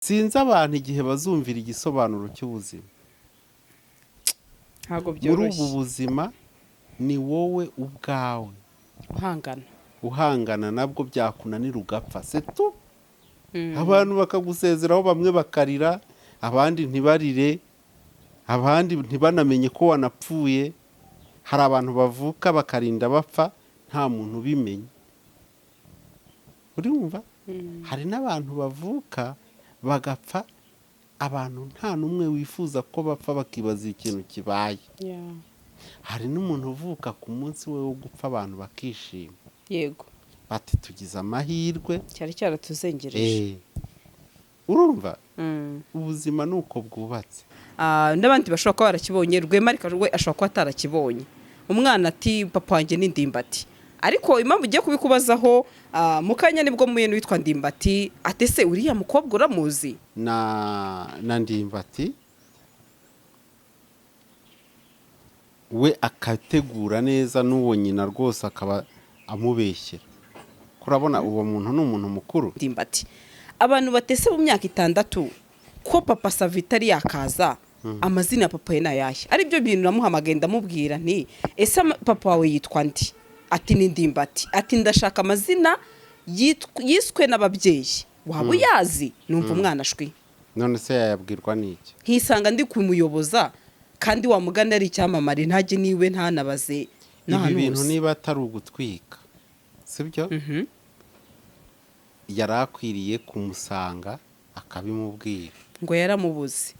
sinzi abantu igihe bazumvira igisobanuro cy'ubuzima. ntago Muri ubu byoroshye buzima ni wowe ubwawe uhangana nabwo, byakunanira ugapfa setu. Abantu bakagusezeraho, bamwe bakarira, abandi ntibarire, abandi ntibanamenye ko wanapfuye. Hari abantu bavuka bakarinda bapfa nta muntu ubimenye, urumva? Hari n'abantu bavuka bagapfa abantu nta n'umwe wifuza ko bapfa, bakibaza ikintu kibaye. Hari n'umuntu uvuka ku munsi we wo gupfa abantu bakishima, yego bati tugize amahirwe, cyari cyaratuzengereje. urumva? Ubuzima ni uko bwubatse. N'abandi bashobora kuba barakibonye. Rwema ariko we ashobora kuba atarakibonye. Umwana ati papa wanjye ni Ndimbati, ariko impamvu ugiye kubikubazaho mu kanya nibwo muyene witwa Ndimbati ati se uriya mukobwa uramuzi? na Ndimbati we akategura neza n'uwo nyina rwose akaba amubeshyera. Kurabona uwo muntu ni umuntu mukuru. Ndimbati abantu batese mu myaka 6 ko papa Savitari yakaza amazina ya papa ye nayahe, ari byo bintu namuhamagaye ndamubwira nti ese papa wawe yitwa ndi? Ati ni Ndimbati. Ati ndashaka amazina yiswe n'ababyeyi, waba uyazi? Numva umwana ashwi. None se yayabwirwa n'iki? Nkisanga ndi kumuyoboza kandi wamugana ari icyamamare, ntajye niwe ntanabaze. Ibi bintu niba atari ugutwika, sibyo? Yarakwiriye kumusanga akabimubwira. Ngo yaramubuze.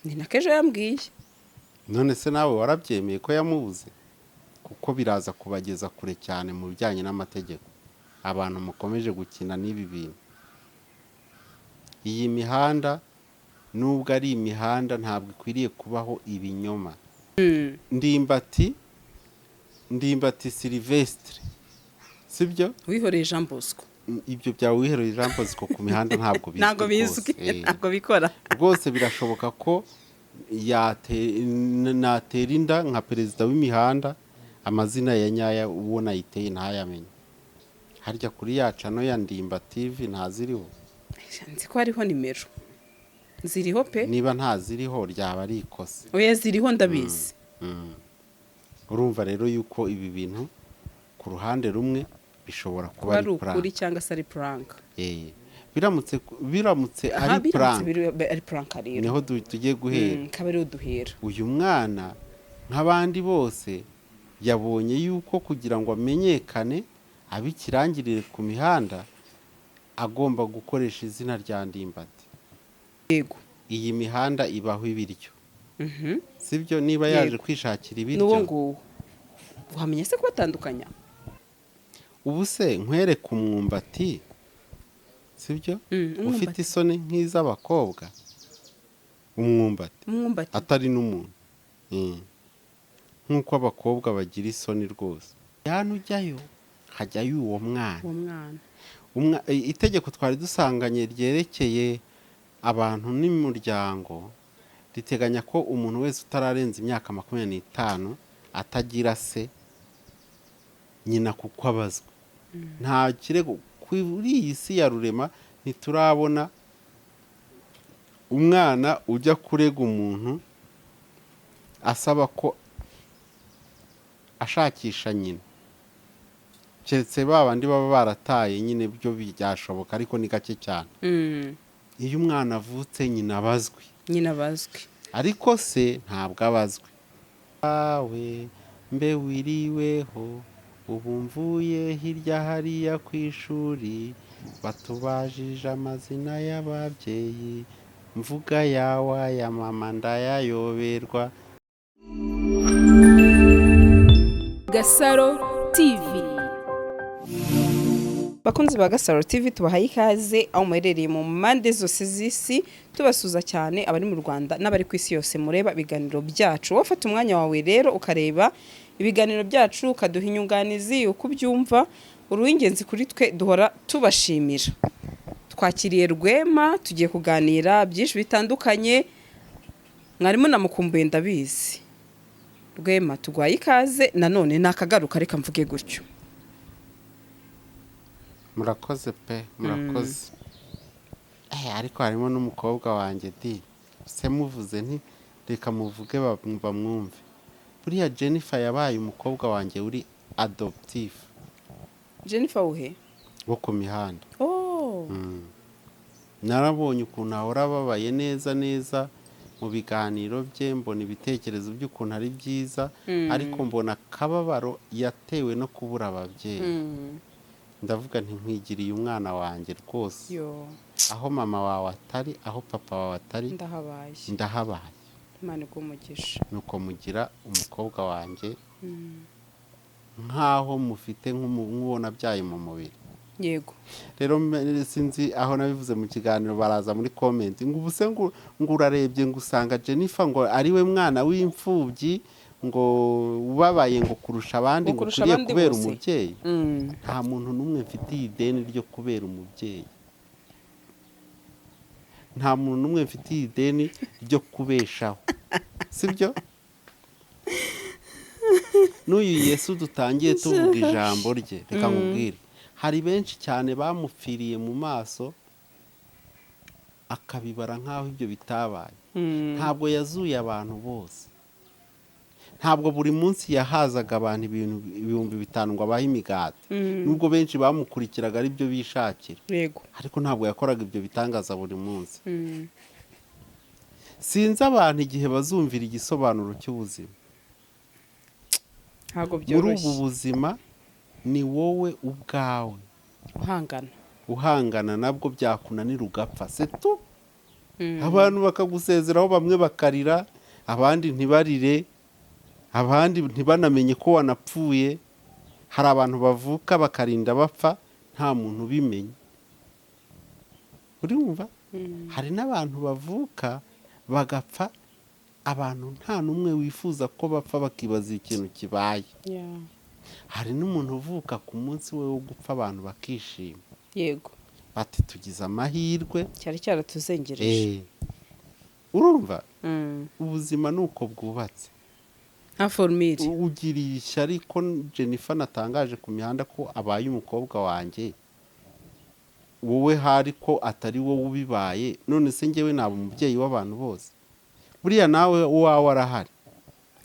Ni nakejo yambwiye. None se nawe warabyemeye ko yamubuze? Kuko biraza kubageza kure cyane mu bijyanye n'amategeko. Abantu mukomeje gukina n'ibi bintu. Iyi mihanda nubwo ari imihanda ntabwo ikwiriye kubaho ibinyoma. Ndimbati Sylvestre, sibyo? Wihoreye Jean Bosco. Ibyo byawe wihoreye Jean Bosco ku mihanda ntabwo bizwi. Ntabwo bizwi, ntabwo bikora. Rwose birashoboka ko natera inda nka perezida w'imihanda, amazina ya nyaya ubona yiteye ntayamenye. Harya kuri yaca no ya Ndimba TV ntaziriho? Nzi ko hariho nimero. Ziriho pe? Niba ntaziriho ryaba ari ikosa. Oya ziriho ndabizi. Urumva rero yuko ibi bintu ku ruhande rumwe bishobora kuba ari prank. Kuri cyangwa se ari prank. Biramutse ari prank. Ari prank rero. Niho tugiye guhera. Kabere duhera. Uyu mwana nk'abandi bose yabonye yuko kugira ngo amenyekane abikirangirire ku mihanda agomba gukoresha izina rya Ndimbati. Yego. Iyi mihanda ibaho ibiryo. Sibyo? Niba yaje kwishakira ibiryo. Nuwo ngo wamenye se kubatandukanya? Ubu se nkwereka umwumbati, sibyo? Ufite isoni nk'iz'abakobwa. Umwumbati atari n'umuntu. Nk'uko abakobwa bagira isoni rwose. Yana ujyayo hajyayo uwo mwana. Itegeko twari dusanganye ryerekeye abantu n'umuryango riteganya ko umuntu wese utararenza imyaka 25 atagira se nyina kuko abazwa. Nta kirego kuri iyi si ya rurema ntiturabona umwana ujya kurega umuntu asaba ko ashakisha nyina. Keretse babandi baba barataye nyine byo byashoboka, ariko ni gake cyane. Iyo umwana avutse nyina abazwi. Ariko se ntabwo abazwi. Awe mbe wiriweho ubu mvuye hirya hariya ku ishuri, batubajije amazina y'ababyeyi, mvuga yawa ya mama ndayayoberwa. Gasaro TV. Bakunzi ba Gasaro TV tubahaye ikaze aho muherereye mu mpande zose z'isi, tubasuza cyane abari mu Rwanda n'abari ku isi yose mureba ibiganiro byacu. Wafata umwanya wawe rero ukareba ibiganiro byacu, ukaduha inyunganizi uko ubyumva, uruw'ingenzi kuri twe duhora tubashimira. Twakiriye Rwema, tugiye kuganira byinshi bitandukanye, mwarimu namukumbuye ndabizi. Rwema tugwaye ikaze nanone nakagaruka, reka mvuge gutyo. Murakoze pe, murakoze. ariko harimo n'umukobwa wanjye di se muvuze nti reka muvuge bamwumve. Buriya Jennifer yabaye umukobwa wanjye uri adoptive Jennifer uhe wo ku mihanda. oh Narabonye ukuntu ahora ababaye neza neza mu biganiro bye, mbona ibitekerezo by'ukuntu ari byiza, ariko mbona akababaro yatewe no kubura ababyeyi. Ndavuga nti nkwigiriye umwana wanjye rwose, yo aho mama wawe atari, aho papa wawe atari, ndahabaye. Imana igumugisha. Nuko mugira umukobwa wanjye nk'aho mufite nk'uwo nabyaye mu mubiri. Yego Rero sinzi aho nabivuze mu kiganiro, baraza muri comment ngo ubuse ngo urarebye ngo usanga Jennifer ngo ari we mwana w'imfubyi ngo ubabaye ngo kurusha abandi ngo kuriye kubera umubyeyi. Nta muntu n'umwe mfitiye ideni ryo kubera umubyeyi. Nta muntu n'umwe mfitiye ideni ryo kubeshaho, sibyo? N'uyu Yesu dutangiye tuvuga ijambo rye, reka nkubwire, hari benshi cyane bamupfiriye mu maso akabibara nk'aho ibyo bitabaye. Ntabwo yazuye abantu bose, ntabwo buri munsi yahazaga abantu ibihumbi 5 ngo abahe imigati, nubwo benshi bamukurikiraga ari byo bishakira. Yego Ariko ntabwo yakoraga ibyo bitangaza buri munsi. Sinzi abantu igihe bazumvira igisobanuro cy'ubuzima. ntabwo Muri byoroshye ubu buzima ni wowe ubwawe uhangana nabwo, byakunanira ugapfa setu. Abantu bakagusezeraho, bamwe bakarira, abandi ntibarire, abandi ntibanamenye ko wanapfuye. Hari abantu bavuka bakarinda bapfa nta muntu ubimenye, urumva? Hari n'abantu bavuka bagapfa abantu nta n'umwe wifuza ko bapfa, bakibaza ikintu kibaye. Hari n'umuntu uvuka ku munsi we wo gupfa abantu bakishima. Yego Bati tugize amahirwe, cyari cyaratuzengereje. Urumva? Ubuzima nuko bwubatse. Nta formule. Ugiriye ishyari ko Jennifer natangaje ku mihanda ko abaye umukobwa wanjye, wowe hari ko atari wowe ubibaye. None se njyewe naba umubyeyi w'abantu bose? Buriya nawe uwawe arahari.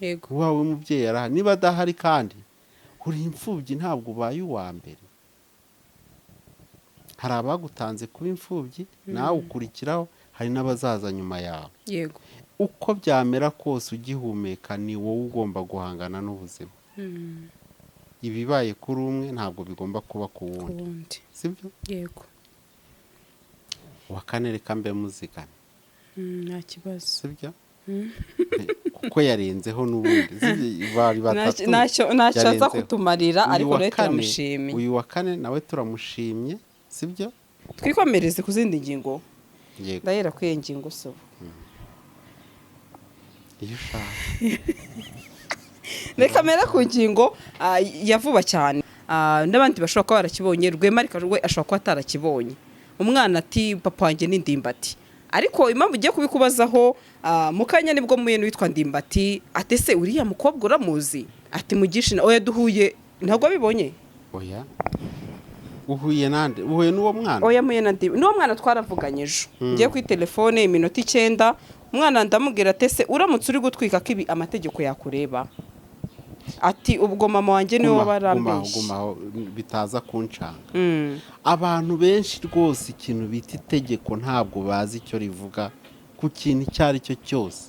Yego Uwawe umubyeyi arahari. Niba adahari kandi uri imfubyi, ntabwo ubaye uwa mbere. Hari abagutanze kuba imfubyi, nawe ukurikiraho, hari n'abazaza nyuma yawe. yego Uko byamera kose ugihumeka, ni wowe ugomba guhangana n'ubuzima. Ibibaye kuri umwe ntabwo bigomba kuba ku wundi, sibyo? yego Uwa kane reka mbe muzigana, nta kibazo, sibyo? Kuko yarenzeho n'ubundi bari batatu. ntacyo aza kutumarira, ariko rero turamushimye. Uyu wa kane nawe turamushimye, sibyo? Twikomereze ku zindi ngingo. Yego. Ndahera kuri iyi ngingo so. Iyo ushaka. Reka mera ku ngingo ya vuba cyane. N'abandi bashobora kuba barakibonye, Rwema ariko we ashobora kuba atarakibonye. Umwana ati papa wanjye ni Ndimbati. Ariko impamvu ugiye kubikubazaho, mukanya nibwo muye witwa Ndimbati, ate se uriya mukobwa uramuzi? Ati mugishina oya duhuye, ntabwo abibonye. Oya. Uhuye nande? Uhuye n'uwo mwana? Oya muye na Ndimbati. N'uwo mwana twaravuganye ejo. Ngiye kuri telefone iminota 9, umwana ndamubwira ate se uramutse uri gutwika kibi amategeko yakureba. Ati ubwo mama wanjye niwe wabarambeshye. Bitaza kuncanga. Abantu benshi rwose ikintu bita itegeko ntabwo bazi icyo rivuga ku kintu icyo ari cyo cyose.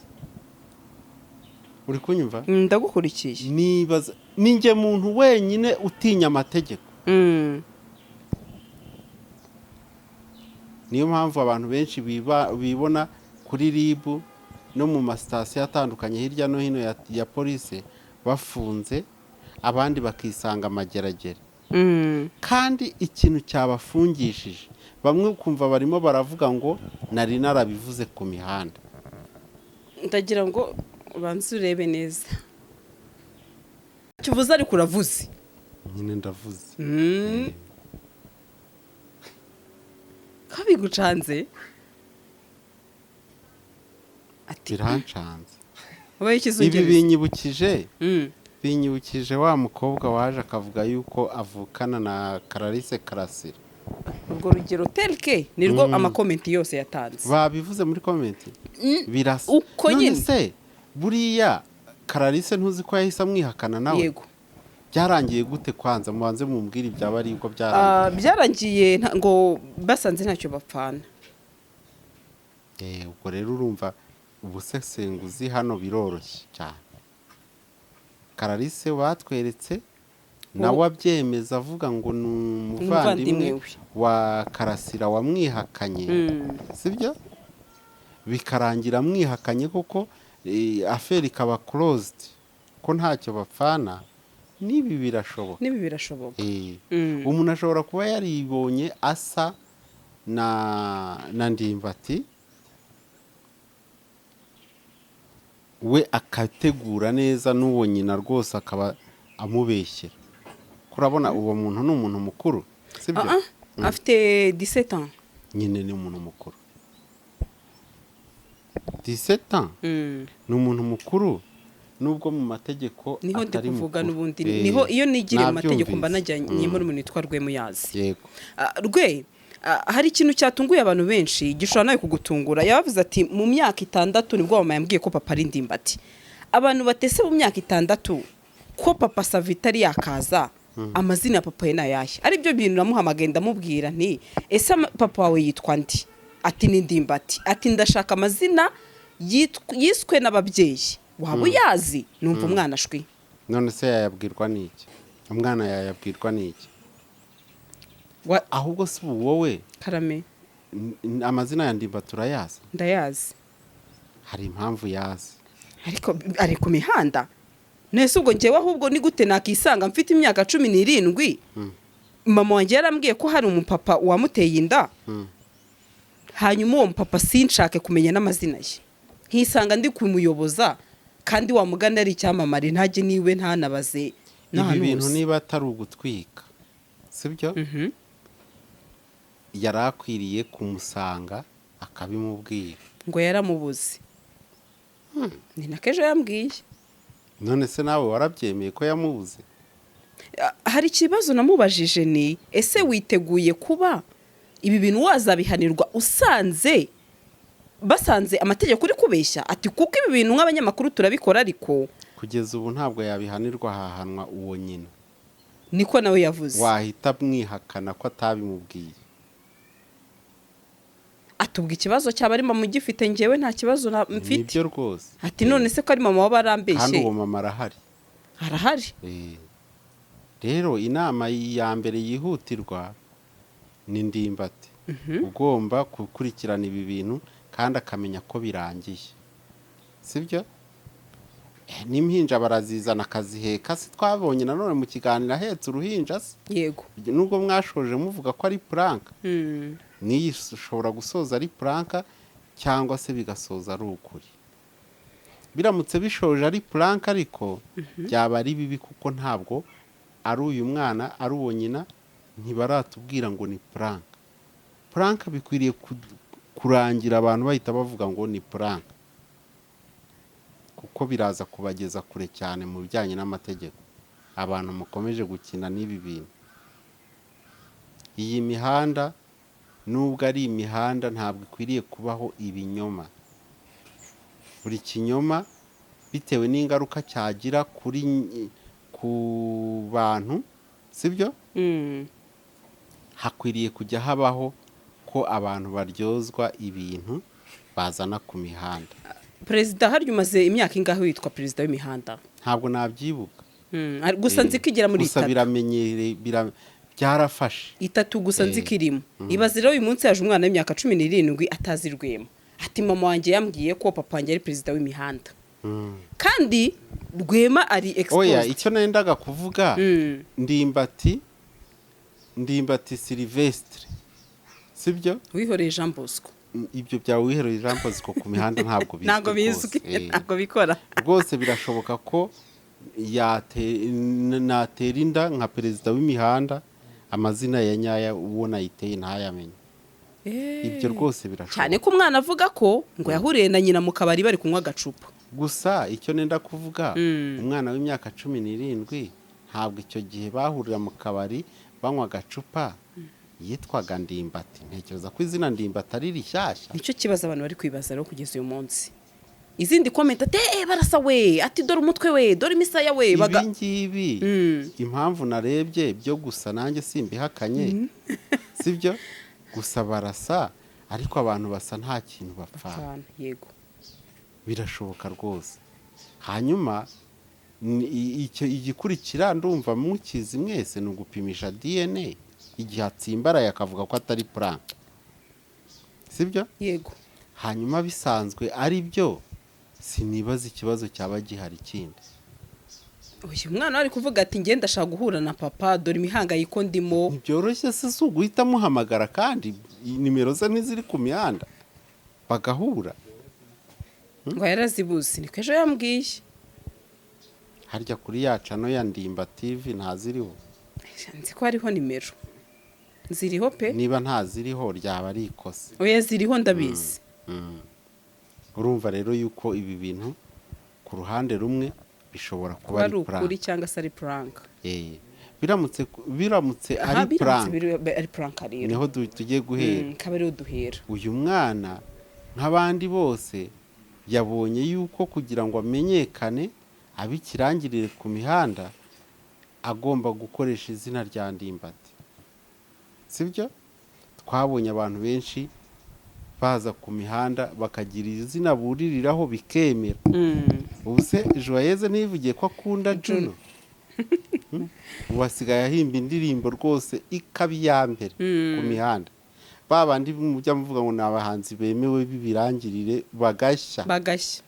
Uri kunyumva? Ndagukurikiye. Nibaza ninjye muntu wenyine utinya amategeko. Niyo mpamvu abantu benshi bibona kuri RIB no mu masitasiyo atandukanye hirya no hino ya polisi bafunze, abandi bakisanga amageragere. Kandi ikintu cyabafungishije, bamwe ukumva barimo baravuga ngo nari narabivuze ku mihanda. Ndagira ngo ubanze urebe neza. Kivuze ariko uravuze. Nyine ndavuze. Kabigucanze? Ati birancanze. Ibi binyibukije wa mukobwa waje akavuga yuko avukana na Clarisse Karasira. urwo rugero telke nirwo amakomenti yose yatanze babivuze muri komenti birasa uko nyine se buriya Clarisse ntuzi ko yahise amwihakana nawe yego byarangiye gute kwanza mubanze mumbwira ibyaba ari uko byarangiye byarangiye ngo basanze ntacyo bapfana ubwo rero urumva ubusesenguzi hano biroroshye cyane Clarisse batweretse nawe abyemeza avuga ngo ni umuvandimwe wa Karasira wamwihakanye sibyo bikarangira amwihakanye kuko affaire ikaba closed ko ntacyo bapfana nibi birashoboka umuntu ashobora kuba yaribonye asa na Ndimbati we akategura neza n'uwo nyina rwose akaba amubeshyera kurabona uwo muntu ni umuntu mukuru sibyo afite 17 ans nyine ni umuntu mukuru 17 ans ni umuntu mukuru nubwo mu mategeko niho ndi kuvuga n'ubundi niho iyo nigire mu mategeko mba najyanye muri umuntu witwa Rwemuyazi yego rwe hari ikintu cyatunguye abantu benshi gishobora nawe kugutungura yavuze ati mu myaka 6 nibwo mama yambwiye ko papa ari Ndimbati abantu batese mu myaka 6 ko papa Savitari yakaza amazina ya papa ye nayahe ari byo bintu namuhamagaye ndamubwira nti ese papa wawe yitwa ndi ati ni Ndimbati ati ndashaka amazina yiswe n'ababyeyi waba uyazi numva umwana ashwi none se yayabwirwa n'iki umwana yayabwirwa n'iki ahubwo si wowe karame amazina ya Ndimbati turayazi ndayazi hari impamvu yazi ariko ari ku mihanda nese ubwo njyewe ahubwo ni gute nakisanga mfite imyaka 17 mama wanjye yarambwiye ko hari umupapa wamuteye inda hanyuma uwo mupapa sinshake kumenya n'amazina ye nkisanga ndi kumuyoboza kandi wamugana ari icyamamare ntaje niwe ntanabaze ibi bintu niba atari ugutwika sibyo yarakwiriye kumusanga akabimubwira ngo yaramubuze ni nakejo yambwiye none se nawe warabyemeye ko yamubuze hari ikibazo namubajije ni ese witeguye kuba ibi bintu wazabihanirwa basanze amategeko uri kubeshya ati kuko ibi bintu nk'abanyamakuru turabikora ariko kugeza ubu ntabwo yabihanirwa hahanwa uwo nyina niko nawe yavuze wahita mwihakana ko atabimubwiye atubwa ikibazo cyaba ari mama ugifite njyewe nta kibazo mfite nibyo rwose ati none se ko ari mama wabarambeshye kandi uwo mama arahari rero inama ya mbere yihutirwa ni Ndimbati ugomba gukurikirana ibi bintu kandi akamenya ko birangiye sibyo n'impinja barazizana akaziheka si twabonye nanone mu kiganiro ahetse uruhinja se yego nubwo mwashoje muvuga ko ari puranka n'iyi ushobora gusoza ari puranka cyangwa se bigasoza ari ukuri biramutse bishoje ari puranka ariko byaba ari bibi kuko ntabwo ari uyu mwana ari uwo nyina ntibaratubwira ngo ni puranka puranka bikwiriye kurangira abantu bahita bavuga ngo ni puranka kuko biraza kubageza kure cyane mu bijyanye n'amategeko abantu mukomeje gukina n'ibi bintu iyi mihanda nubwo ari imihanda ntabwo ikwiriye kubaho ibinyoma buri kinyoma bitewe n'ingaruka cyagira ku bantu sibyo hakwiriye kujya habaho ko abantu baryozwa ibintu bazana ku mihanda perezida harya umaze imyaka ingahe witwa perezida w'imihanda ntabwo nabyibuka gusa nzi ko igera muri 3 gusa biramenyereye byarafashe 3 gusa nzi ko irimo ibaze rero uyu munsi yaje umwana w'imyaka 17 atazi Rwema ati mama wanjye yambwiye ko papa wanjye ari perezida w'imihanda kandi Rwema ari exposed oya icyo nendaga kuvuga Ndimbati Sylvestre sibyo wihoreye Jean Bosco ibyo byawe wihoreye Jean Bosco ku mihanda ntabwo bizwi ntabwo bikora rwose birashoboka ko natera inda nka perezida w'imihanda amazina ya nyaya ubona yiteye ntayamenye ibyo rwose birashoboka cyane ko umwana avuga ko ngo yahuriye na nyina mu kabari bari kunywa agacupa gusa icyo nenda kuvuga umwana w'imyaka 17 ntabwo icyo gihe bahurira mu kabari banywa agacupa yitwaga Ndimbati. Ntekereza ko izina Ndimbati ari rishyashya. nicyo kibazo abantu bari kwibaza rero kugeza uyu munsi. Izindi comment ati barasa we, ati dore umutwe we, dore imisaya we, ibi ngibi impamvu narebye byo gusa nanjye simbihakanye sibyo, gusa barasa ariko abantu basa nta kintu bapfa. Yego, birashoboka rwose. Hanyuma icyo igikurikira ndumva mukizi mwese ni ugupimisha DNA igihe atsimbaraye akavuga ko atari prank, sibyo? yego. Hanyuma bisanzwe ari byo, sinibaza ikibazo cyaba gihari kindi. Uyu mwana ari kuvuga ati ngenda ndashaka guhura na papa, dore imihangayiko ndimo. Ntibyoroshye se si uguhita muhamagara kandi nimero ze ntiziri ku mihanda bagahura. Ngo yarazibuze, niko ejo yambwiye. Harya kuri ya cano ya Ndimba TV ntaziriho? Nzi ko hariho nimero. Ziriho pe? Niba ntaziriho ryaba ari ikosa. Oya ziriho ndabizi. Urumva rero yuko ibi bintu ku ruhande rumwe bishobora kuba ari prank. Ukuri cyangwa se ari prank. Biramutse ari prank. Ari prank rero. Niho tugiye guhera. Kabari duhera. Uyu mwana nk'abandi bose yabonye yuko kugira ngo amenyekane abikirangirire ku mihanda agomba gukoresha izina rya Ndimbati, sibyo? Twabonye abantu benshi baza ku mihanda bakagira izina buririraho bikemera. Ubu se Joyeuse ntivugiye ko akunda Juno. Wasigaye ahimba indirimbo rwose ikabi ya mbere ku mihanda. Babandi mujya muvuga ngo nabahanzi bemewe bibirangirire bagashya. Bagashya.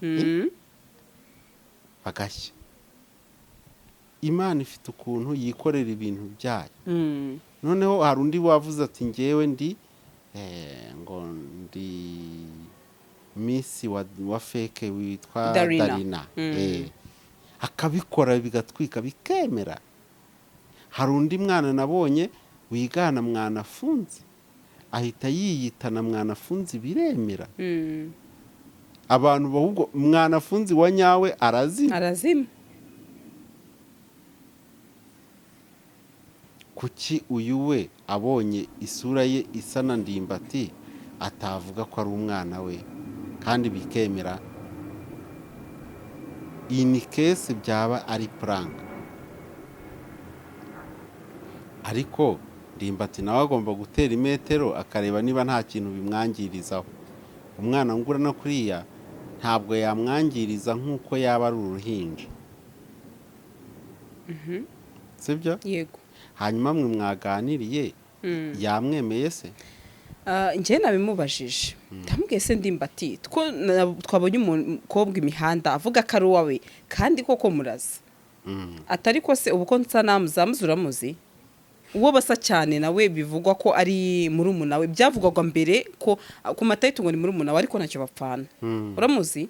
Imana ifite ukuntu yikorera ibintu byayo. Noneho hari undi wavuze ati ngewe ndi ngo ndi Miss wa fake witwa Darina. Akabikora bigatwika bikemera. Hari undi mwana nabonye wigana Mwanafunzi ahita yiyitana Mwanafunzi biremera. Abantu bahubwo Mwanafunzi wa nyawe arazima. Kuki uyu we abonye isura ye isa na Ndimbati atavuga ko ari umwana we kandi bikemera? Iyi ni case byaba ari prank. Ariko Ndimbati nawe agomba gutera imetero akareba niba nta kintu bimwangirizaho. Umwana ngura no kuriya ntabwo yamwangiriza nk'uko yaba ari uruhinja. Sibyo? Yego. Hanyuma mwe mwaganiriye yamwemeye se? Njye nabimubajije. Ndamubwiye se Ndimbati twabonye umukobwa imihanda avuga ko ari uwawe kandi koko muraza. Atari ko se ubu ko nsa namuzuramuzi uwo basa cyane nawe bivugwa ko ari murumuna we. Byavugwaga mbere ko ku matayito ngo ni murumuna we ariko ntacyo bapfana. Uramuzi?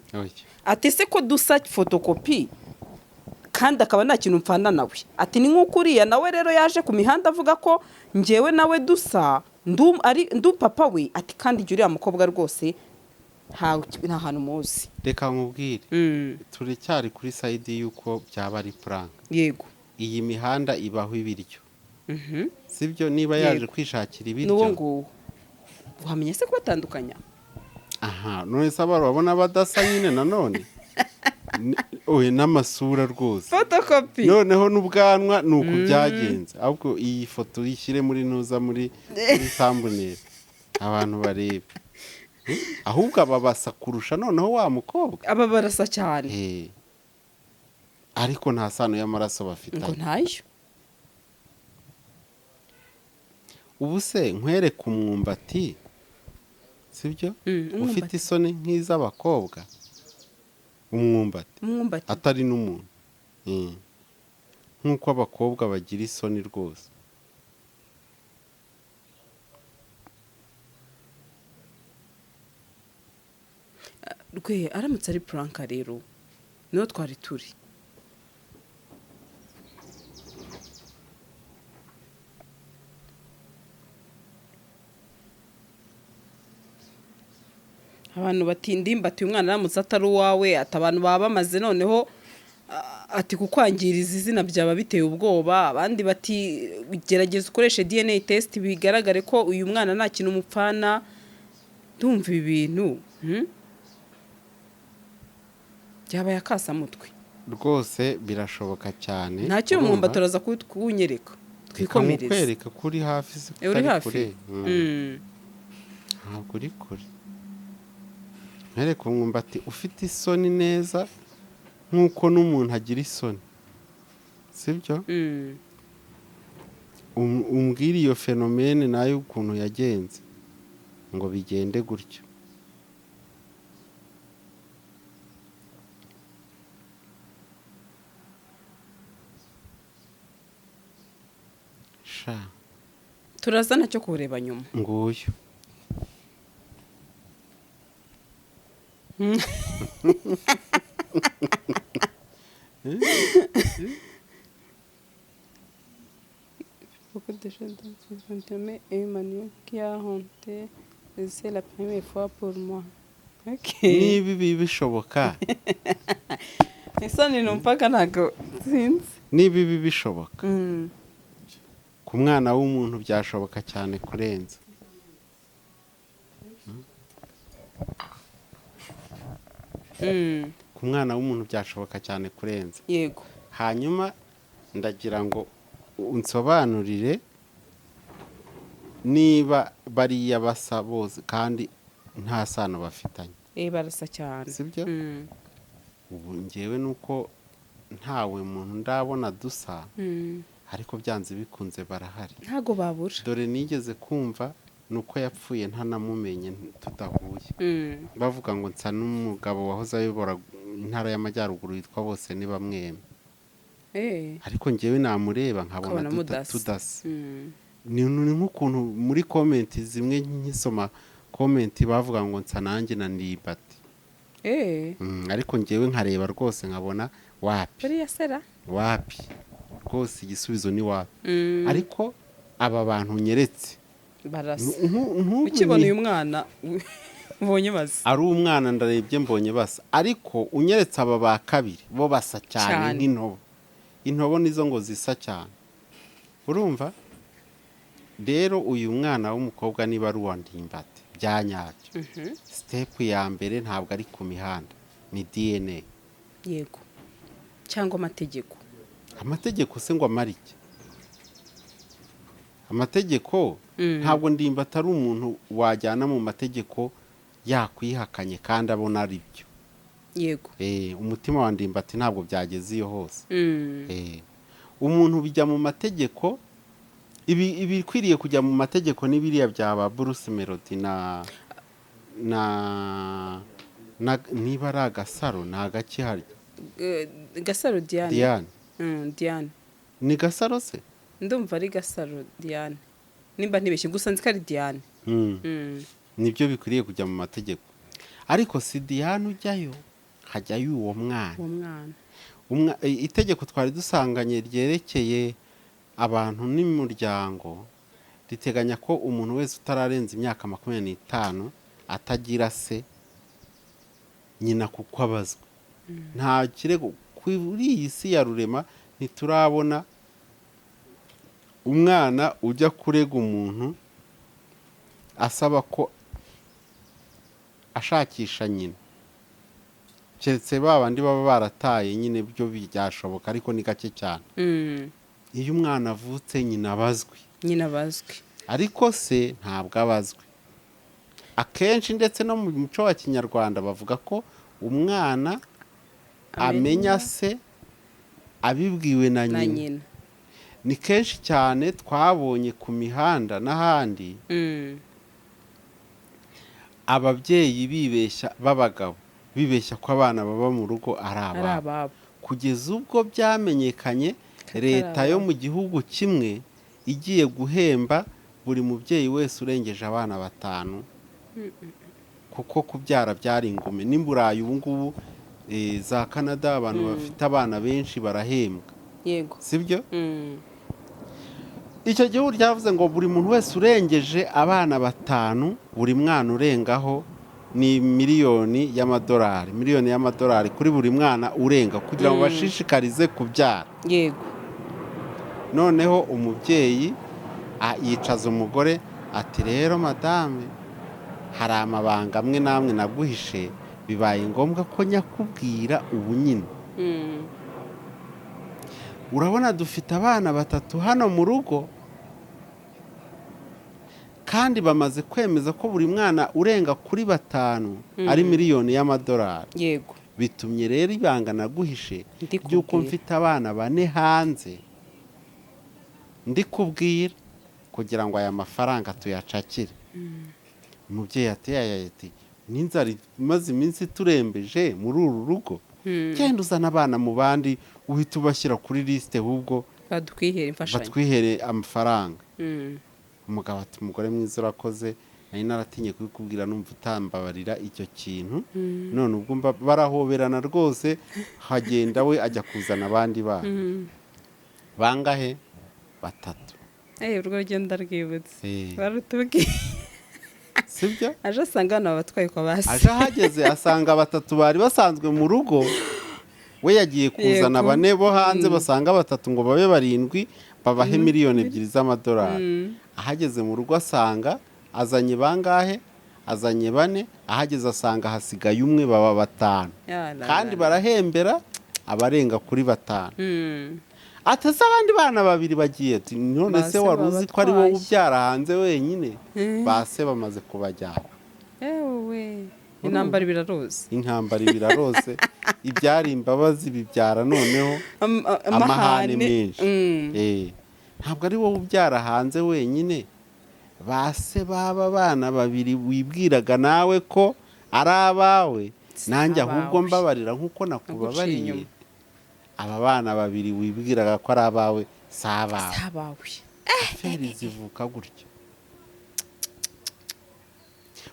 Ati se ko dusa photocopy kandi akaba nta kintu mpfana nawe. Ati ni nk'uko uriya nawe rero yaje ku mihanda avuga ko njyewe nawe dusa ndu papa we. Ati kandi uriya mukobwa rwose nta hantu muzi. Reka nkubwire turicyari kuri side yuko byaba ari prank. Yego. Iyi mihanda ibaho ibiryo. Sibyo? Niba yaje kwishakira ibiryo n'uwo nguwo wamenye se kubatandukanya? None se barabona badasa nyine nanone. Oye n'amasura rwose photocopy. Noneho n'ubwanwa nuko byagenze. Ahubwo iyi foto yishyire muri nuza muri thumbnail abantu barebe. Ahubwo aba basa kurusha noneho wa mukobwa. Aba barasa cyane. Ariko nta sano y'amaraso bafitanye. Ngo ntayo. Ubu se nkwereke umwumbati, sibyo? Ufite isoni nk'iz'abakobwa. Umwumbati atari n'umuntu. Nk'uko abakobwa bagira isoni rwose. Aramutse ari prank rero niho twari turi. Abantu bati Ndimbati umwana aramutse atari uwawe, ati abantu baba bamaze noneho ati kukwangiriza izina byaba biteye ubwoba, abandi bati gerageza ukoreshe DNA test bigaragare ko uyu mwana nta kintu umupfana. Ndumva ibi bintu byabaye akasamutwe rwose birashoboka cyane. nta kiri umwumba turaza kuwunyereka twikomereze. Kwereka kuri hafi se uri kutari hafi kure. Ntabwo uri kure. Mwereka umwumbati ufite isoni neza nk'uko n'umuntu agira isoni, sibyo? Umbwira iyo fenomene nayo ukuntu yagenze ngo bigende gutyo. Sha turaza nacyo kureba nyuma. nguyu Beaucoup de choses dans Emmanuel qui a honte, c'est la première fois pour moi. niba ibi bishoboka, Isoni numpaka ntago sinzi. niba ibi bishoboka ku mwana w'umuntu byashoboka cyane kurenza. Ku mwana w'umuntu byashoboka cyane kurenza. Yego. Hanyuma ndagira ngo unsobanurire niba bariya basa bose kandi nta sano bafitanye, Barasa cyane. sibyo? Ubu ngewe nuko ntawe muntu ndabona dusa, ariko byanze bikunze barahari. Ntago babura. Dore nigeze kumva nuko yapfuye ntanamumenye tudahuye, bavuga ngo nsa n'umugabo wahoze ayobora intara y'amajyaruguru witwa Bose ni Bamweme, ariko ngewe namureba nkabona tudasa. Ni nk'ukuntu muri komenti zimwe nkisoma komenti bavuga ngo nsa nanjye na Ndimbati, ariko ngewe nkareba rwose nkabona wapi buriya sera wapi, rwose igisubizo ni wapi. Ariko aba bantu nyeretse barasa. Ukibona uyu mwana ubonye basa. Ari umwana ndarebye mbonye basa, ariko unyeretse aba ba kabiri bo basa cyane nk'intobo. Intobo nizo ngo zisa cyane, urumva? Rero uyu mwana w'umukobwa niba ari uwa Ndimbati byanyabyo, step ya mbere ntabwo ari ku mihanda, ni DNA. Yego. Cyangwa amategeko. Amategeko se ngo amarike? Amategeko ntabwo Ndimbati ari umuntu wajyana mu mategeko yakwihakanye kandi abona ari byo. Yego. Umutima wa Ndimbati ntabwo byageze iyo hose. Umuntu bijya mu mategeko, ibikwiriye kujya mu mategeko n'ibiriya byaba Bruce Melody na niba ari Agasaro ni agaki hari? Gasaro Diane. Diane. Ni Gasaro se? Ndumva ari Gasaro Diane. Nimba ntibeshye gusa nzi ko ari Diane. Nibyo bikwiriye kujya mu mategeko. Ariko si Diane ujyayo, hajyayo uwo mwana. Itegeko twari dusanganye ryerekeye abantu n'imiryango riteganya ko umuntu wese utararenza imyaka 25 atagira se nyina kuko abazwa. Nta kirego kuri iyi si ya rurema ntiturabona umwana ujya kurega umuntu asaba ko ashakisha nyina, keretse babandi baba barataye nyine byo byashoboka, ariko ni gake cyane. Iyo umwana avutse nyina abazwi, ariko se ntabwo abazwi. Akenshi ndetse no mu muco wa Kinyarwanda bavuga ko umwana amenya se abibwiwe na nyina. Ni kenshi cyane twabonye ku mihanda n'ahandi ababyeyi bibeshya b'abagabo, bibeshya ko abana baba mu rugo ari ababo, kugeza ubwo byamenyekanye leta yo mu gihugu kimwe igiye guhemba buri mubyeyi wese urengeje abana 5, kuko kubyara byari ingume. N'imburayi ubu ngubu za Canada abantu bafite abana benshi barahembwa. Yego. Sibyo? Icyo gihugu ryavuze ngo buri muntu wese urengeje abana 5, buri mwana urengaho ni miliyoni y'amadolari kuri buri mwana urenga kugira ngo bashishikarize kubyara. yego noneho umubyeyi yicaza umugore ati rero madame, hari amabanga amwe n'amwe naguhishe, bibaye ngombwa ko nyakubwira ubu nyine. urabona dufite abana 3 hano mu rugo, kandi bamaze kwemeza ko buri mwana urenga kuri 5 ari miliyoni y'amadolari. yego bitumye rero ibanga naguhishe by'uko mfite abana 4 hanze ndi kubwira, kugira ngo aya mafaranga tuyacakire. umubyeyi ati n'inzara imaze iminsi turembeje muri uru rugo, genda uzana abana mu bandi uhita ubashyira kuri lisite, ahubwo batwihere amafaranga. umugabo ati umugore mwiza urakoze, nari naratinye kubikubwira numva utambabarira icyo kintu. none ubwo barahoberana rwose, hagenda we ajya kuzana abandi bana. bangahe? 3. urwo rugendo rwibutse barutubwiye. sibyo? aje asanga hano abatwaye kwa basi, aje ahageze asanga 3 bari basanzwe mu rugo, we yagiye kuzana 4 bo hanze, basanga 3 ngo babe 7 babahe miliyoni 2 z'amadolari. ahageze mu rugo asanga azanye bangahe? azanye 4. ahageze asanga hasigaye 1, baba 5, kandi barahembera abarenga kuri 5. atase abandi bana 2 bagiye ati none se wari uzi ko ari wowe ubyara hanze wenyine? base bamaze kubajyana. intambara birarose. ibyari imbabazi bibyara noneho amahane menshi. ntabwo ari wowe ubyara hanze wenyine, base baba bana 2 wibwiraga nawe ko ari abawe, nanjye ahubwo mbabarira nk'uko nakubabariye. aba bana 2 wibwiraga ko ari abawe, si abawe. feri zivuka gutyo.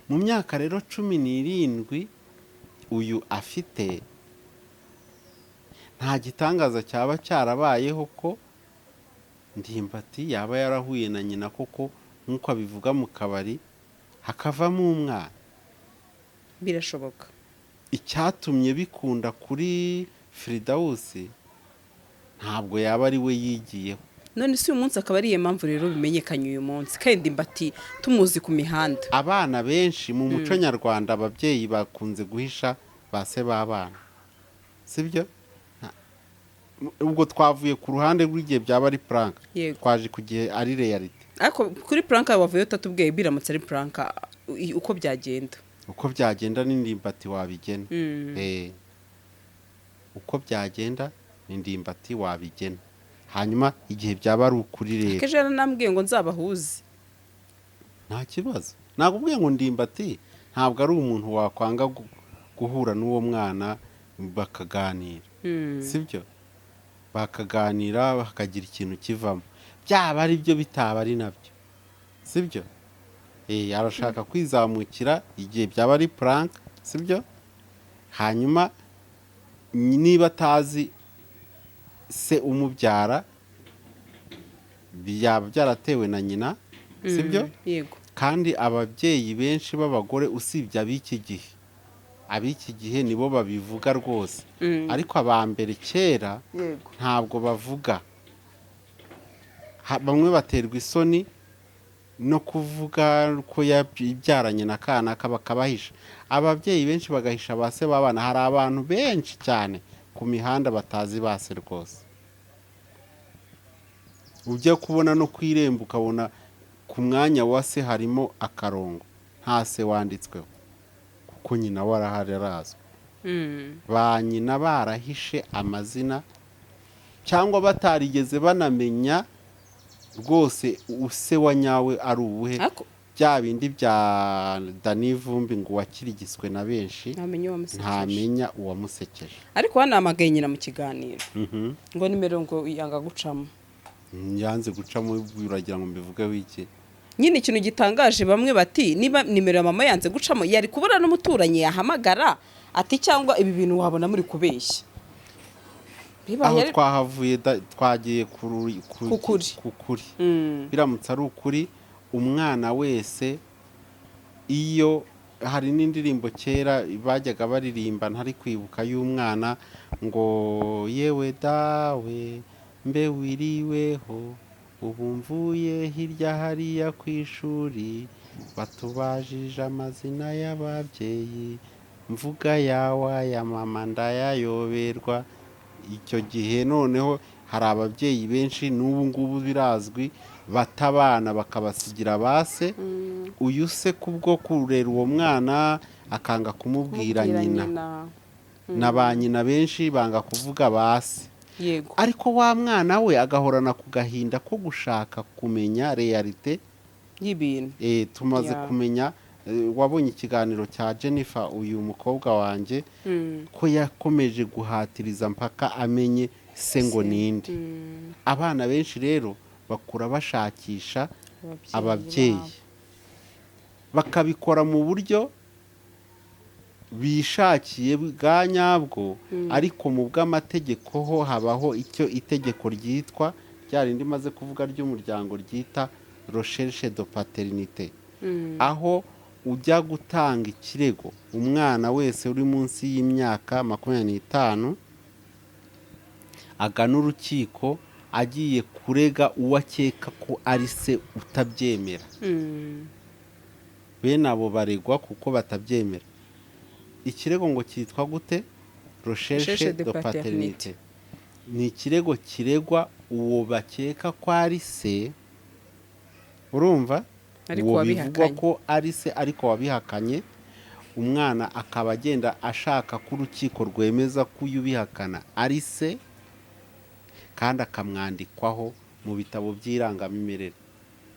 mu myaka rero 17 uyu afite, nta gitangaza cyaba cyarabayeho ko Ndimbati yaba yarahuye na nyina koko nk'uko abivuga mu kabari hakavamo umwana. birashoboka. icyatumye bikunda kuri Firidausi ntabwo yaba ari we yigiyeho. none si uyu munsi akaba ariyo mpamvu rero bimenyekanye uyu munsi, kandi Ndimbati tumuzi ku mihanda. abana benshi mu muco nyarwanda, ababyeyi bakunze guhisha base b'abana, sibyo? ubwo twavuye ku ruhande rw'igihe byaba ari prank, twaje ku gihe ari reality. ariko kuri prank wavuye utatubwiye biramutse ari prank uko byagenda ni Ndimbati wabigena. uko byagenda ni Ndimbati wabigena. hanyuma igihe byaba ari ukuri rero, keje nambwiye ngo nzabahuze, nta kibazo. nakubwiye ngo Ndimbati ntabwo ari umuntu wakwanga guhura n'uwo mwana bakaganira, sibyo? bakaganira bakagira ikintu kivamo, byaba ari byo bitaba ari nabyo, sibyo? arashaka kwizamukira igihe byaba ari prank, sibyo? hanyuma niba atazi se umubyara, byaba byaratewe na nyina, sibyo? yego. kandi ababyeyi benshi b'abagore usibye ab'iki gihe nibo babivuga rwose. ariko abambere kera ntabwo bavuga. bamwe baterwa isoni no kuvuga ko yabyaranye na kanaka bakabahisha. ababyeyi benshi bagahisha base b'abana. hari abantu benshi cyane ku mihanda batazi base rwose. ujya kubona no ku irembo ukabona ku mwanya wa se harimo akarongo, nta se wanditsweho, kuko nyina warahari arazwi. ba nyina barahishe amazina, cyangwa batarigeze banamenya rwose use wa nyawe ari uwuhe. bya bindi bya Dani Vumbi ngo wakirigiswe na benshi, ntamenya uwamusekeje. ariko wanamagaye nyina mu kiganiro ngo nimero ngo yanga gucamo. yanze gucamo, uragira ngo mbivugeho iki? nyine ikintu gitangaje, bamwe bati niba nimero ya mama yanze gucamo yari kubura n'umuturanyi yahamagara ati, cyangwa ibi bintu wabona muri kubeshya. aho twahavuye twagiye kukuri. biramutse ari ukuri, umwana wese iyo hari n'indirimbo kera bajyaga baririmba ntari kwibuka y'umwana ngo yewe dawe mbe wiriweho ubu mvuye hirya hariya ku ishuri batubajije amazina y'ababyeyi mvuga yawa ya mama ndayayoberwa. Icyo gihe noneho hari ababyeyi benshi n'ubu ngubu birazwi bata abana bakabasigira base, uyu se kubwo kurera uwo mwana akanga kumubwira nyina, na ba nyina benshi banga kuvuga base. yego Ariko wa mwana we agahorana ku gahinda ko gushaka kumenya realite y'ibintu. tumaze Yeah. kumenya. Wabonye ikiganiro cya Jennifer uyu mukobwa wanjye ko yakomeje guhatiriza mpaka amenye se ngo ninde. Abana benshi rero bakura bashakisha ababyeyi, bakabikora mu buryo bishakiye bwa nyabwo, ariko mu bw'amategeko ho habaho icyo itegeko ryitwa rya rindi maze kuvuga ry'umuryango ryita recherche de paternité, aho ujya gutanga ikirego umwana wese uri munsi y'imyaka 25 agana urukiko agiye kurega uwo akeka ko ari se utabyemera. Bene abo baregwa kuko batabyemera. Ikirego ngo cyitwa gute? Recherche de paternité. Ni ikirego kiregwa uwo bakeka ko ari se, urumva? Uwo bivugwa ko ari se ariko wabihakanye, umwana akaba agenda ashaka ko urukiko rwemeza ko uyu ubihakana ari se, kandi akamwandikwaho mu bitabo by'irangamimerere.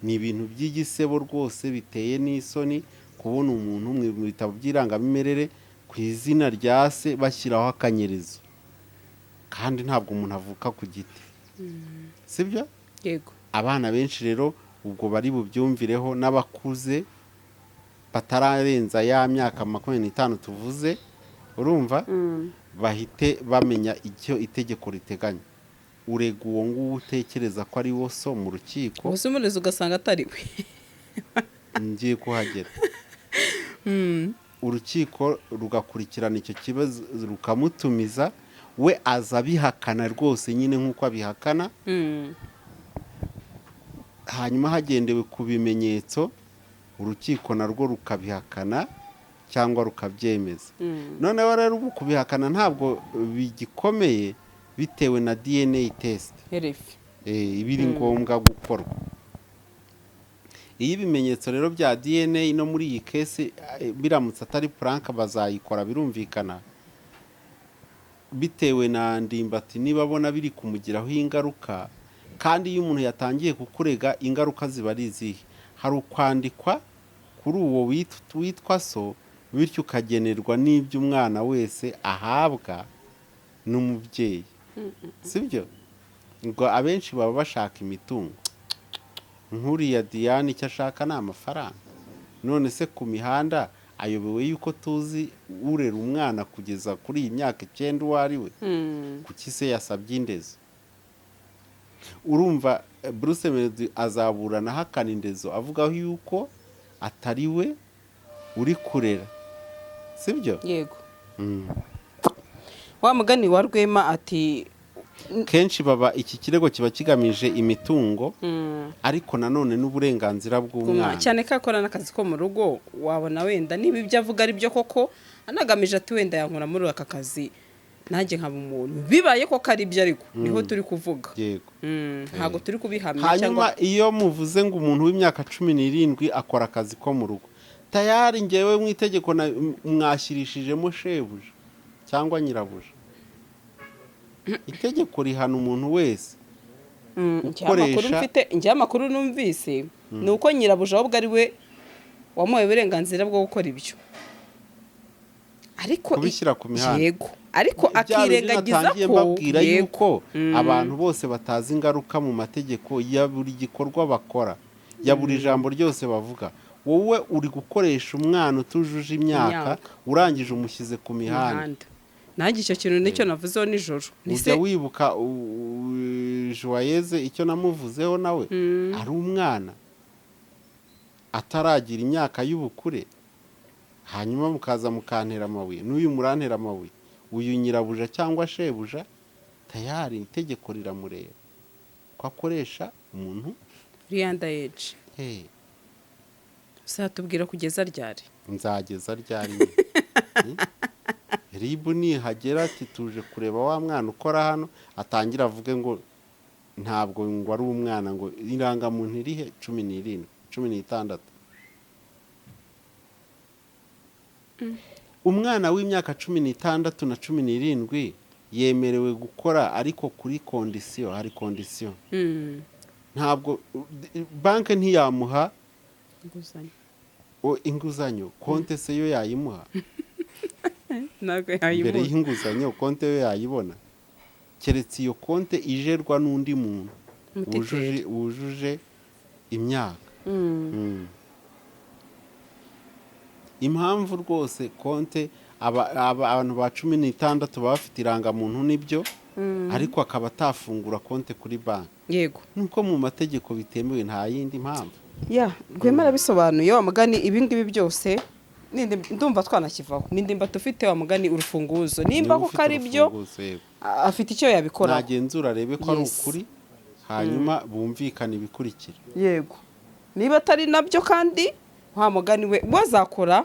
Ni ibintu by'igisebo rwose biteye n'isoni kubona umuntu mu bitabo by'irangamimerere ku izina rya se bashyiraho akanyerezo, kandi ntabwo umuntu avuka ku giti, sibyo? Yego. Abana benshi rero ubwo bari bubyumvireho, n'abakuze batararenza ya myaka 25 tuvuze, urumva? Bahite bamenya icyo itegeko riteganya. Urega uwo nguwo utekereza ko ari wo so mu rukiko, ubusumurizo ugasanga atari we. ngiye kuhagera. Urukiko rugakurikirana icyo kibazo rukamutumiza, we aza bihakana rwose nyine nk'uko abihakana. Hanyuma hagendewe ku bimenyetso urukiko narwo rukabihakana cyangwa rukabyemeza. Noneho rero ubu kubihakana ntabwo bigikomeye bitewe na DNA test ibiri ngombwa gukorwa. Iyi bimenyetso rero bya DNA no muri iyi case biramutse atari prank bazayikora, birumvikana, bitewe na ndimbati niba abona biri kumugiraho ingaruka. Kandi iyo umuntu yatangiye kukurega ingaruka ziba ari izihe? Hari ukwandikwa kuri uwo witwa so, bityo ukagenerwa n'ibyo umwana wese ahabwa n'umubyeyi, sibyo? Ngo abenshi baba bashaka imitungo. Nkuriya Diane icyo ashaka ni amafaranga. None se ku mihanda ayobewe yuko tuzi urera umwana kugeza kuri iyi myaka 9 uwo ari we? Kuki se yasabye indezo? Urumva Bruce Melody azaburana ahakana indezo avuga yuko atari we uri kurera, sibyo? Yego. Wa mugani wa Rwema ati kenshi baba iki kirego kiba kigamije imitungo, ariko nanone n'uburenganzira bw'umwana, cyane ko akora n'akazi ko mu rugo. Wabona wenda niba ibyo avuga ari byo koko, anagamije ati wenda yankora muri aka kazi nanjye nkaba umuntu, bibaye ko kari ibyo, ariko niho turi kuvuga. Yego. Ntabwo turi kubihamya. Hanyuma iyo muvuze ngo umuntu w'imyaka 17 akora akazi ko mu rugo, tayari ngewe mu itegeko mwashirishijemo shebuja cyangwa nyirabuja. Itegeko rihana umuntu wese ukoresha. Njye amakuru numvise ni uko nyirabuja ahubwo ari we wamuhaye uburenganzira bwo gukora ibyo, ariko kubishyira ku mihanda. Yego. Ariko akirengagiza ko mbabwira yuko abantu bose batazi ingaruka mu mategeko ya buri gikorwa bakora, ya buri jambo ryose bavuga. Wowe uri gukoresha umwana utujuje imyaka, urangije umushyize ku mihanda. Nanjye icyo kintu nicyo navuzeho nijoro. Ujya wibuka Joyeuse icyo namuvuzeho nawe, ari umwana ataragira imyaka y'ubukure, hanyuma mukaza mukantera amabuye, n'uyu murantera amabuye, uyu nyirabuja cyangwa shebuja tayari itegeko riramureba ko akoresha umuntu riyanda age. Uzatubwira kugeza ryari? Nzageza ryari? Ribu nihagera ati tuje kureba wa mwana ukora hano, atangira avuge ngo ntabwo ngo ari umwana, ngo irangamuntu irihe 17 16. Umwana w'imyaka 16 na 17 yemerewe gukora, ariko kuri kondisiyo, hari kondisiyo. Ntabwo banki ntiyamuha inguzanyo, konte se yo yayimuha. Mbere y'inguzanyo konte yo yayibona, keretse iyo konte ijerwa n'undi muntu wujuje imyaka. Impamvu rwose konte abantu ba 16 baba bafite irangamuntu nibyo, ariko akaba atafungura konte kuri banki. Yego, nuko mu mategeko bitemewe, nta yindi mpamvu. Rwema arabisobanuye. Wa mugani ibingibi byose ndumva twanakivaho. Nindimba tufite wa mugani urufunguzo, nimba ko kari byo afite icyo yabikora, nagenzura arebe ko ari ukuri, hanyuma bumvikana ibikurikira. Yego, niba atari nabyo kandi wa mugani we wazakora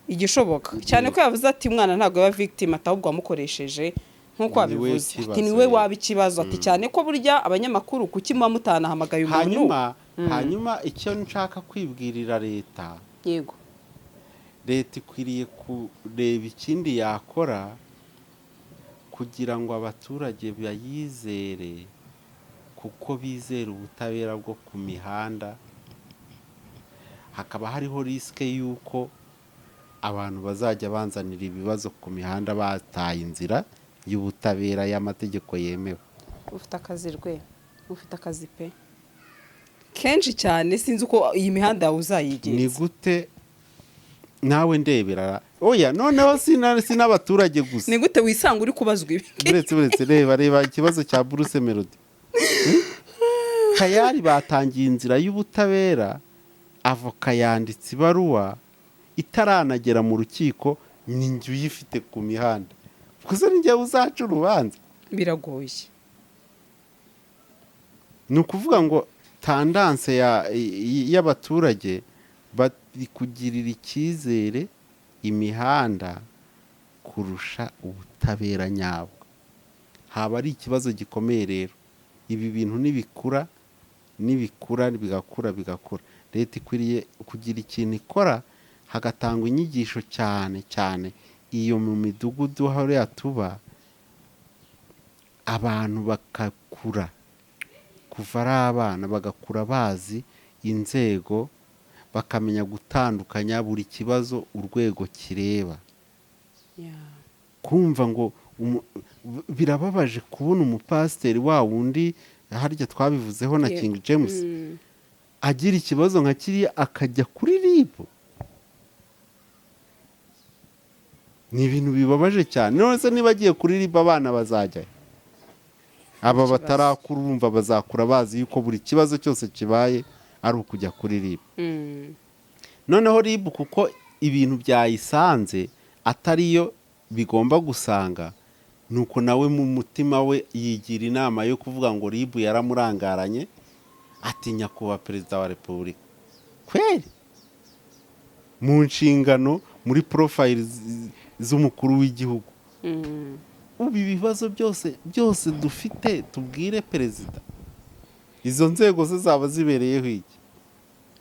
igishoboka, cyane ko yavuze ati umwana ntabwo yaba victim, atahubwo wamukoresheje nkuko wabivuze, ati niwe waba ikibazo, ati cyane ko burya abanyamakuru kuki muba mutanahamagaye umuntu. Hanyuma icyo nshaka kwibwirira leta, yego, leta ikwiriye kureba ikindi yakora kugira ngo abaturage bayizere, kuko bizera ubutabera bwo ku mihanda. Hakaba hariho risike y'uko abantu bazajya banzanira ibibazo ku mihanda bataye inzira y'ubutabera y'amategeko yemewe. Ufite akazi ufite akazi pe kenshi cyane, sinzi uko iyi mihanda yawe uzayigenza. Ni gute nawe ndebera? Oya, noneho n'abaturage gusa. Ni gute wisanga uri kubazwa ibi? Buretse reba ikibazo cya Bruce Melody. Tayari batangiye inzira y'ubutabera, avoka yanditse ibaruwa itaranagera mu rukiko, ni njye uyifite ku mihanda. Kuko ni njye uzaca urubanza. Biragoye. Ni ukuvuga ngo tandanse y'abaturage bari kugirira icyizere imihanda kurusha ubutabera nyabwo. Haba ari ikibazo gikomeye rero. Ibi bintu nibikura bigakura. Leta ikwiriye kugira ikintu ikora, hagatangwa inyigisho cyane iyo mu midugudu aho tuba, abantu bakakura, kuva ari abana bagakura bazi inzego, bakamenya gutandukanya buri kibazo urwego kireba. Kumva ngo birababaje kubona umupasiteri wa wundi harya twabivuzeho na King James agira ikibazo nka kiriya akajya kuri ribu. Ni ibintu bibabaje cyane. None se niba agiye kuri ribu abana bazajya? Aba batarakura urumva bazakura bazi yuko buri kibazo cyose kibaye ari ukujya kuri ribu. Noneho ribu kuko ibintu byayisanze atariyo bigomba gusanga, nuko nawe mu mutima we yigira inama yo kuvuga ngo ribu yaramurangaranye, atinya kuba perezida wa repubulika. Kweri mu nshingano, muri profile z'umukuru w'igihugu. Ubu ibibazo byose dufite tubwire perezida. Izo nzego ze zaba zibereyeho iki?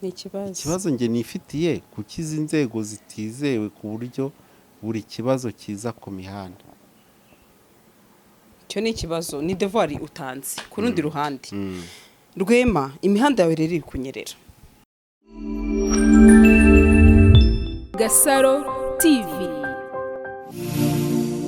Ni ikibazo nge nifitiye, kuki izi nzego zitizewe ku buryo buri kibazo kiza ku mihanda. Cyo ni ikibazo, ni devoir utanze. Ku rundi ruhande, Rwema, imihanda yawe rero iri kunyerera. Gasaro TV.